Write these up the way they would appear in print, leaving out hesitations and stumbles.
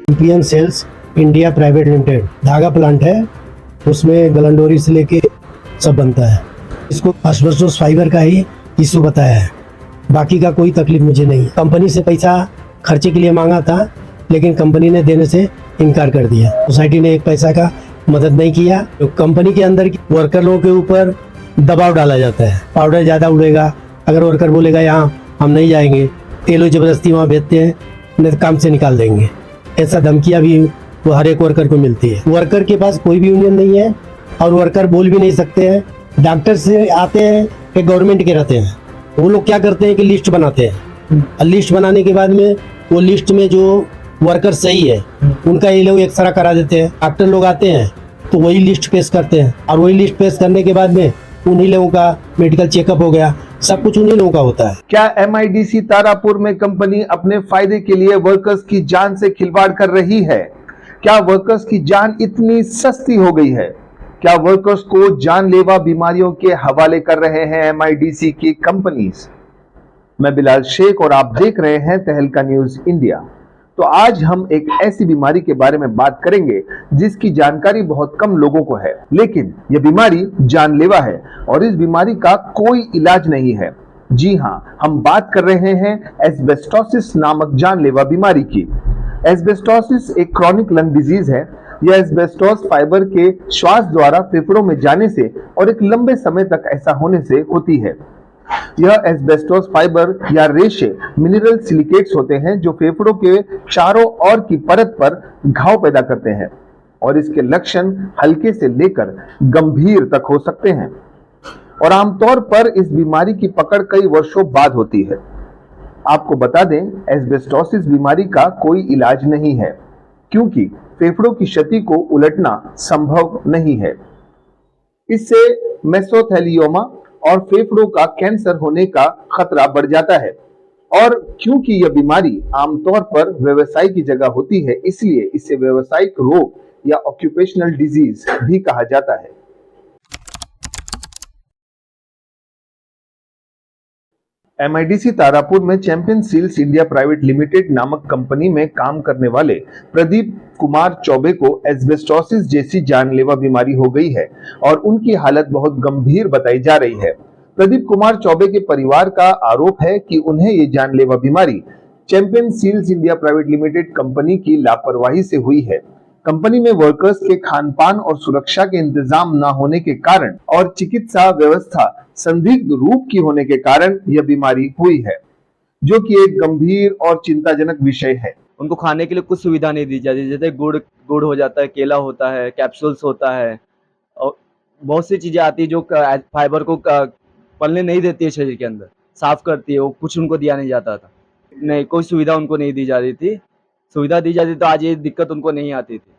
Champion sales India private limited धागा plant है, उसमें गलंडोरी से लेके सब बनता है। इसको एस्बेस्टोस फाइबर का ही इशू बताया है, बाकी का कोई तकलीफ मुझे नहीं। कंपनी से पैसा खर्चे के लिए मांगा था, लेकिन कंपनी ने देने से इनकार कर दिया। सोसाइटी ने एक पैसा का मदद नहीं किया। तो कंपनी के अंदर वर्कर लोगों के ऊपर दबाव डाला जाता है, पाउडर ज़्यादा उड़ेगा, अगर वर्कर बोलेगा यहाँ हम नहीं जाएंगे, तेलो जबरदस्ती वहाँ भेजते हैं, नहीं तो काम से निकाल देंगे। ऐसा धमकियाँ भी वो हर एक वर्कर को मिलती है। वर्कर के पास कोई भी यूनियन नहीं है और वर्कर बोल भी नहीं सकते हैं। डॉक्टर से आते हैं कि गवर्नमेंट के रहते हैं, वो लोग क्या करते हैं कि लिस्ट बनाते हैं, और लिस्ट बनाने के बाद में वो लिस्ट में जो वर्कर सही है उनका ये लोग एक्सरा करा देते हैं। डॉक्टर लोग आते हैं तो वही लिस्ट पेश करते हैं, और वही लिस्ट पेश करने के बाद में उन्हीं लोगों का मेडिकल चेकअप हो गया, सब कुछ उन्हीं लोगों का होता है। क्या MIDC तारापुर में कंपनी अपने फायदे के लिए वर्कर्स की जान से खिलवाड़ कर रही है? क्या वर्कर्स की जान इतनी सस्ती हो गई है? क्या वर्कर्स को जानलेवा बीमारियों के हवाले कर रहे हैं MIDC की कंपनीज? मैं बिलाल शेख और आप देख रहे हैं तहलका न्यूज इंडिया। तो आज हम एक ऐसी बीमारी के बारे में बात करेंगे जिसकी जानकारी बहुत कम लोगों को है, लेकिन यह बीमारी जानलेवा है और इस बीमारी का कोई इलाज नहीं है। जी हाँ, हम बात कर रहे हैं एस्बेस्टोसिस नामक जानलेवा बीमारी की। एस्बेस्टोसिस एक क्रॉनिक लंग डिजीज है। यह एस्बेस्टोस फाइबर के श्वास द्वारा फेफड़ों में जाने से और एक लंबे समय तक ऐसा होने से होती है। यह एस्बेस्टोस फाइबर या रेशे मिनरल सिलिकेट्स होते हैं जो फेफड़ों के चारों ओर की परत पर घाव पैदा करते हैं, और इसके लक्षण हल्के से लेकर गंभीर तक हो सकते हैं, और आमतौर पर इस बीमारी की पकड़ कई वर्षों बाद होती है। आपको बता दें, एस्बेस्टोसिस बीमारी का कोई इलाज नहीं है, क्योंकि फेफड़ों की क्षति को उलटना संभव नहीं है। इससे मेसोथेलियोमा और फेफड़ों का कैंसर होने का खतरा बढ़ जाता है, और क्योंकि यह बीमारी आमतौर पर व्यवसाय की जगह होती है, इसलिए इसे व्यवसायिक रोग या ऑक्यूपेशनल डिजीज भी कहा जाता है। MIDC तारापुर में champion seals India private limited नामक कंपनी में काम करने वाले प्रदीप कुमार चौबे को एस्बेस्टोसिस जैसी जानलेवा बीमारी हो गई है और उनकी हालत बहुत गंभीर बताई जा रही है। प्रदीप कुमार चौबे के परिवार का आरोप है कि उन्हें ये जानलेवा बीमारी champion seals India private limited company की लापरवाही से हुई है। कंपनी में वर्कर्स के खान पान और सुरक्षा के इंतजाम न होने के कारण और चिकित्सा व्यवस्था संदिग्ध रूप की होने के कारण यह बीमारी हुई है, जो कि एक गंभीर और चिंताजनक विषय है। उनको खाने के लिए कुछ सुविधा नहीं दी जाती, जैसे गुड़ हो जाता है, केला होता है, कैप्सूल्स होता है, और बहुत सी चीज़ें आती है जो फाइबर को पलने नहीं देती है, शरीर के अंदर साफ करती है, वो कुछ उनको दिया नहीं जाता था। नहीं, कोई सुविधा उनको नहीं दी जा रही थी। सुविधा दी जाती तो आज ये दिक्कत उनको नहीं आती थी।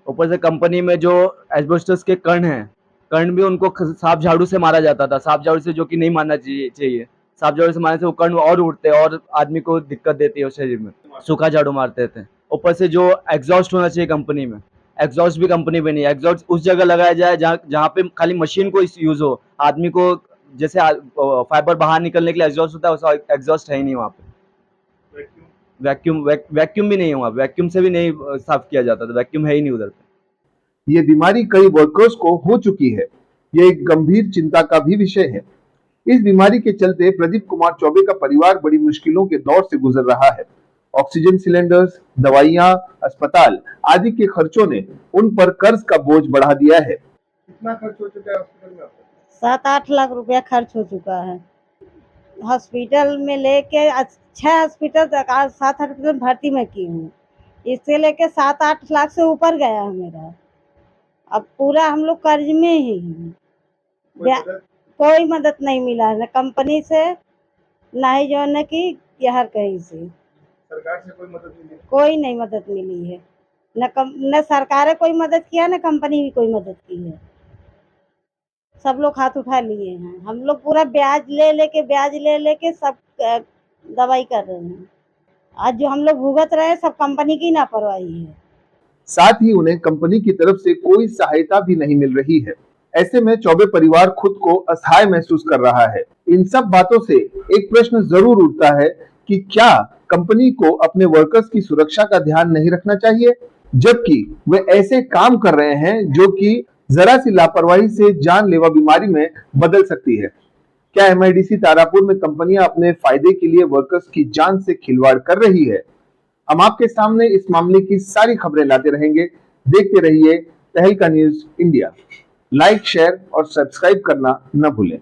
ऊपर से कंपनी में जो एस्बेस्टोस के कण हैं, कण भी उनको सांप झाड़ू से मारा जाता था, सांप झाड़ू से, जो कि नहीं मारना चाहिए। सांप झाड़ू से मारने से वो कण और उड़ते हैं और आदमी को दिक्कत देती है शरीर में। सूखा झाड़ू मारते थे। ऊपर से जो एग्जॉस्ट होना चाहिए कंपनी में, एग्जॉस्ट भी कंपनी में नहीं है। एग्जॉस्ट उस जगह लगाया जाए जहाँ पे खाली मशीन को यूज हो, आदमी को जैसे फाइबर बाहर निकलने के लिए एग्जॉस्ट होता है, वैसा एग्जॉस्ट है ही नहीं वहाँ पे। वैक्यूम भी नहीं है वहाँ, वैक्यूम से भी नहीं साफ किया जाता था, वैक्यूम है ही नहीं उधर पे। ये बीमारी कई वर्कर्स को हो चुकी है। यह एक गंभीर चिंता का भी विषय है। इस बीमारी के चलते प्रदीप कुमार चौबे का परिवार बड़ी मुश्किलों के दौर से गुजर रहा है। ऑक्सीजन सिलेंडर्स, दवाइयां, अस्पताल आदि के खर्चों ने उन पर कर्ज का बोझ बढ़ा दिया है। कितना खर्च हो चुका है हॉस्पिटल में? 7-8 लाख रुपया खर्च हो चुका है। हॉस्पिटल में लेके 6 हॉस्पिटल तक, आज 7 हॉस्पिटल भर्ती में की हूँ। इससे लेके 7-8 लाख से ऊपर गया है मेरा। अब पूरा हम लोग कर्ज में ही हैं। कोई मदद नहीं मिला है, न कंपनी से, ना ही जो है कि हर कहीं से। सरकार से कोई मदद नहीं? कोई नहीं मदद मिली है, न सरकार कोई मदद किया, न कंपनी भी कोई मदद की है। सब लोग हाथ उठा लिए हैं। हम लोग पूरा ब्याज ले लेके सब दवाई कर रहे हैं। आज जो हम लोग भुगत रहे हैं, सब कंपनी की लापरवाही है। साथ ही उन्हें कंपनी की तरफ से कोई सहायता भी नहीं मिल रही है। ऐसे में चौबे परिवार खुद को असहाय महसूस कर रहा है। इन सब बातों से एक प्रश्न जरूर उठता है कि क्या कंपनी को अपने वर्कर्स की सुरक्षा का ध्यान नहीं रखना चाहिए, जबकि वे ऐसे काम कर रहे हैं जो कि जरा सी लापरवाही से जानलेवा बीमारी में बदल सकती है। क्या एमआईडीसी तारापुर में कंपनियां अपने फायदे के लिए वर्कर्स की जान से खिलवाड़ कर रही है? हम आपके सामने इस मामले की सारी खबरें लाते रहेंगे। देखते रहिए तहलका न्यूज इंडिया। लाइक, शेयर और सब्सक्राइब करना न भूलें।